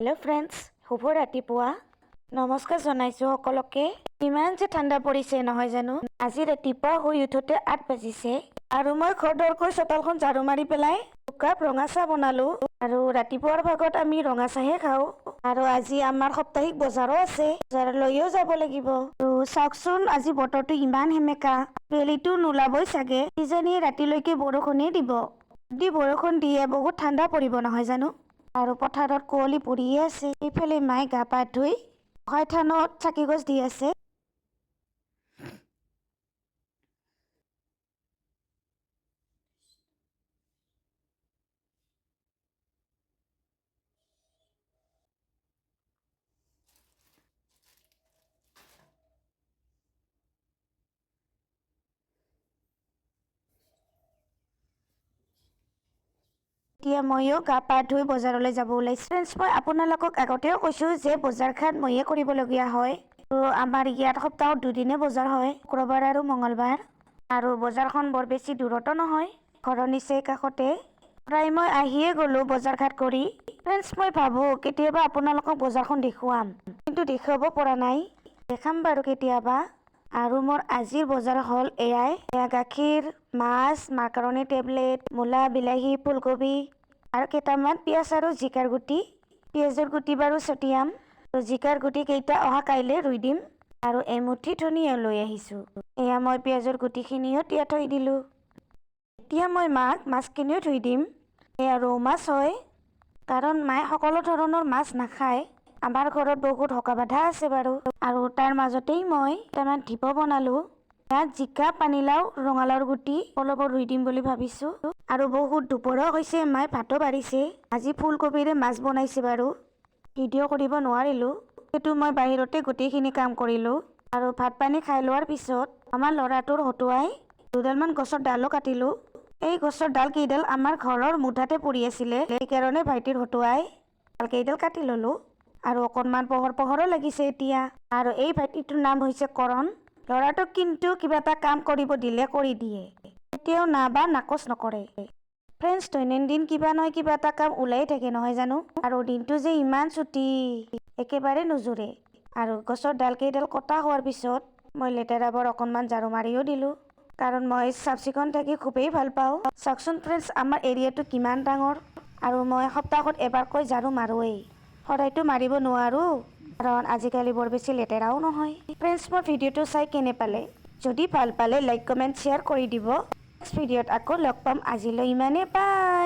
hello friends शुभ रातिपुवा नमस्कार जनाइছো সকলকে ইমান যে ঠাণ্ডা পৰিছে নহয় জানো আজি ৰাতিপুৱা শুই উঠোতে 8 বাজিছে আৰু মই খৰদৰকৈ চোতালখন ঝাৰু মাৰি পেলাই দুকাপ ৰঙা চাহ বনালো আৰু ৰাতিপুৱাৰ ভাগত আমি ৰঙা চাহে খাও আৰু আজি আমাৰ সপ্তাহিক বজাৰো আছে বজাৰলৈও যাব লাগিব তো চাওকচোন আজি বতৰটো ইমান হেমেকা বেলিটো নোলাবই চাগে কিজানি ৰাতিলৈকে বৰষুণে দিব যদি বৰষুণ দিয়ে বহুত ঠাণ্ডা পৰিব নহয় জানো আৰু পথাৰত কুঁৱলী পৰিয়ে আছে এইফালে মায়ে গা পা ধুই গোঁসাই থানত চাকি গছ দি আছে এতিয়া ময়ো গা পা ধুই বজাৰলৈ যাব ওলাইছো ফ্ৰেণ্ডছ মই আপোনালোকক আগতেও কৈছোঁ যে বজাৰখন ময়ে কৰিবলগীয়া হয় তো আমাৰ ইয়াত সপ্তাহত দুদিনে বজাৰ হয় শুক্ৰবাৰ আৰু মঙলবাৰ আৰু বজাৰখন বৰ বেছি দূৰতো নহয় ঘৰৰ নিচেই কাষতে প্ৰায় মই আহিয়ে গ'লো বজাৰ ঘাট কৰি ফ্ৰেণ্ডছ মই ভাবোঁ কেতিয়াবা আপোনালোকক বজাৰখন দেখুৱাম কিন্তু দেখুৱাব পৰা নাই দেখাম বাৰু কেতিয়াবা আৰু মোৰ আজিৰ বজাৰ হ'ল এয়া গাখীৰ মাছ মাকাৰণি টেবলেট মূলা বিলাহী ফুলকবি আৰু কেইটামান পিঁয়াজ আৰু জিকাৰ গুটি পিঁয়াজৰ গুটি বাৰু ছটিয়াম জিকাৰ গুটি কেইটা অহা কাইলৈ ৰুই দিম আৰু এমুঠি ধনিয়া লৈ আহিছোঁ এয়া মই পিঁয়াজৰ গুটিখিনিও তিয়াই থৈ দিলোঁ এতিয়া মই মাক মাছখিনিও ধুই দিম এয়া ৰৌ মাছ হয় কাৰণ মায়ে সকলো ধৰণৰ মাছ নাখায় আমাৰ ঘৰত বহুত হকা বাধা আছে বাৰু আৰু তাৰ মাজতেই মই কেইটামান ধিপ বনালোঁ ইয়াত জিকা পানীলাও ৰঙালাওৰ গুটি অলপ ৰুই দিম বুলি ভাবিছোঁ আৰু বহুত দুপৰীয়া হৈছে মায়ে ভাতো বাঢ়িছে আজি ফুলকবিৰে মাছ বনাইছে বাৰু ভিডিঅ' কৰিব নোৱাৰিলোঁ সেইটো মই বাহিৰতে গোটেইখিনি কাম কৰিলোঁ আৰু ভাত পানী খাই লোৱাৰ পিছত আমাৰ ল'ৰাটোৰ হতুৱাই দুডালমান গছৰ ডালো কাটিলোঁ এই গছৰ ডাল কেইডাল আমাৰ ঘৰৰ মুঠাতে পৰি আছিলে সেইকাৰণে ভাইটিৰ হতুৱাই ডাল কেইডাল কাটি ল'লোঁ আৰু অকণমান পোহৰো লাগিছে এতিয়া আৰু এই ভাইটিটোৰ নাম হৈছে কৰণ ল'ৰাটোক কিন্তু কিবা এটা কাম কৰিব দিলে কৰি দিয়ে এতিয়াও না বা নাকচ নকৰে ফ্ৰেণ্ডছ দৈনন্দিন কিবা নহয় কিবা এটা কাম ওলাই থাকে নহয় জানো আৰু দিনটো যে ইমান ছুটি একেবাৰে নুজুৰে আৰু গছৰ ডাল কেইডাল কটা হোৱাৰ পিছত মই লেতেৰাবোৰ অকণমান ঝাৰু মাৰিও দিলোঁ কাৰণ মই চাফ চিকুণ থাকি খুবেই ভাল পাওঁ চাওকচোন ফ্ৰেণ্ডছ আমাৰ এৰিয়াটো কিমান ডাঙৰ আৰু মই সপ্তাহত এবাৰকৈ ঝাৰু মাৰোৱেই সদায়তো মাৰিব নোৱাৰোঁ কাৰণ আজিকালি বৰ বেছি লেতেৰাও নহয় ফ্ৰেণ্ডছ মোৰ ভিডিঅ'টো চাই কেনে পালে যদি ভাল পালে লাইক কমেণ্ট শ্বেয়াৰ কৰি দিব নেক্সট ভিডিঅ'ত আকৌ লগ পাম আজিলৈ ইমানেই বাই